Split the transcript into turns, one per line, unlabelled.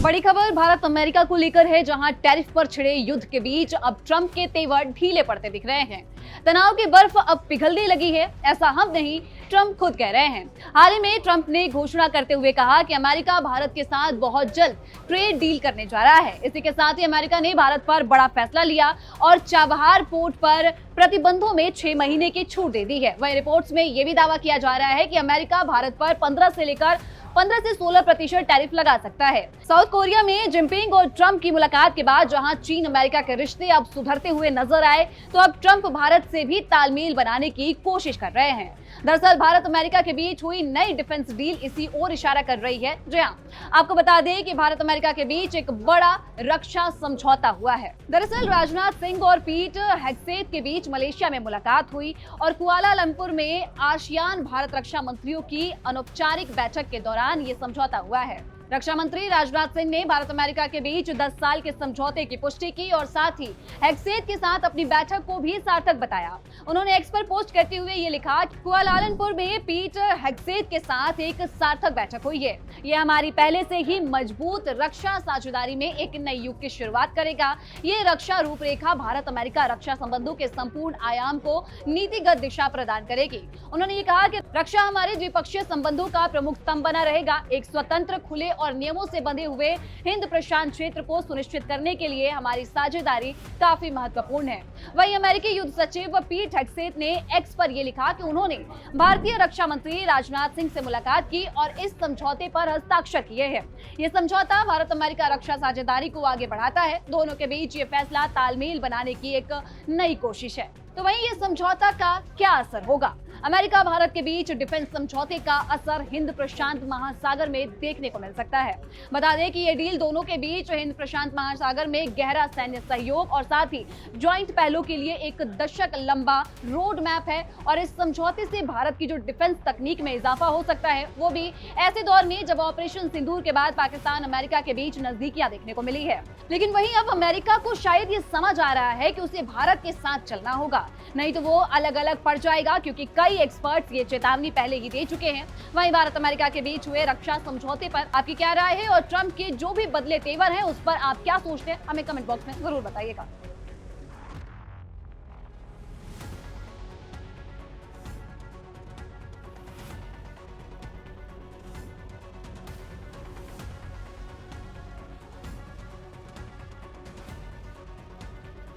बड़ी खबर भारत अमेरिका को लेकर है, जहां टैरिफ पर छिड़े युद्ध के बीच अब ट्रंप के तेवर ढीले पड़ते दिख रहे हैं। तनाव की बर्फ अब पिघलने लगी है, ऐसा हम नहीं, ट्रंप खुद कह रहे हैं। हाल ही में ट्रंप ने घोषणा करते हुए कहा कि अमेरिका भारत के साथ बहुत जल्द ट्रेड डील करने जा रहा है। इसी के साथ ही अमेरिका ने भारत पर बड़ा फैसला लिया और चाबहार पोर्ट पर प्रतिबंधों में 6 महीने की छूट दे दी है। वहीं रिपोर्ट्स में यह भी दावा किया जा रहा है कि अमेरिका भारत पर 15 से 16% टैरिफ लगा सकता है। साउथ कोरिया में जिनपिंग और ट्रंप की मुलाकात के बाद जहां चीन अमेरिका के रिश्ते अब सुधरते हुए नजर आए, तो अब ट्रंप भारत से भी तालमेल बनाने की कोशिश कर रहे हैं। दरअसल भारत अमेरिका के बीच हुई नई डिफेंस डील इसी ओर इशारा कर रही है। जी हां, आपको बता दें कि भारत अमेरिका के बीच एक बड़ा रक्षा समझौता हुआ है। दरअसल राजनाथ सिंह और पीट हेग्सेथ के बीच मलेशिया में मुलाकात हुई और कुआलालंपुर में आसियान भारत रक्षा मंत्रियों की अनौपचारिक बैठक के दौरान ये समझौता हुआ है। रक्षा मंत्री राजनाथ सिंह ने भारत अमेरिका के बीच 10 साल के समझौते की पुष्टि की और साथ ही हेग्सेथ के साथ अपनी बैठक को भी सार्थक बताया। उन्होंने एक्स पर पोस्ट करते हुए ये लिखा कि कुआलालंपुर में पीट हेग्सेथ के साथ एक सार्थक बैठक हुई है। ये हमारी पहले से ही मजबूत रक्षा साझेदारी में एक नई युग की शुरुआत करेगा। ये रक्षा रूपरेखा भारत अमेरिका रक्षा संबंधों के संपूर्ण आयाम को नीतिगत दिशा प्रदान करेगी। उन्होंने ये कहा कि रक्षा हमारे द्विपक्षीय संबंधों का प्रमुख स्तंभ बना रहेगा। एक स्वतंत्र, खुले और नियमों से बंधे हुए हिंद प्रशांत क्षेत्र को सुनिश्चित करने के लिए हमारी साझेदारी काफी महत्वपूर्ण है। वहीं अमेरिकी युद्ध सचिव पीट हेग्सेथ ने एक्स पर यह लिखा कि उन्होंने भारतीय रक्षा मंत्री राजनाथ सिंह से मुलाकात की और इस समझौते पर हस्ताक्षर किए हैं। यह समझौता भारत अमेरिका रक्षा साझेदारी को आगे बढ़ाता है। दोनों के बीच ये फैसला तालमेल बनाने की एक नई कोशिश है। तो वहीं ये समझौता का क्या असर होगा? अमेरिका भारत के बीच डिफेंस समझौते का असर हिंद प्रशांत महासागर में देखने को मिल सकता है। बता दें कि ये डील दोनों के बीच हिंद प्रशांत महासागर में गहरा सैन्य सहयोग और साथ ही ज्वाइंट पहलों के लिए एक दशक लंबा रोड मैप है और इस समझौते से भारत की जो डिफेंस तकनीक में इजाफा हो सकता है, वो भी ऐसे दौर में जब ऑपरेशन सिंदूर के बाद पाकिस्तान अमेरिका के बीच नजदीकियां देखने को मिली है। लेकिन वहीं अब अमेरिका को शायद ये समझ आ रहा है कि उसे भारत के साथ चलना होगा, नहीं तो वो अलग अलग पड़ जाएगा, क्योंकि कई एक्सपर्ट्स ये चेतावनी पहले ही दे चुके हैं। वहीं भारत अमेरिका के बीच हुए रक्षा समझौते पर आपकी क्या राय है और ट्रंप के जो भी बदले तेवर हैं उस पर आप क्या सोचते हैं, हमें कमेंट बॉक्स में जरूर बताइएगा।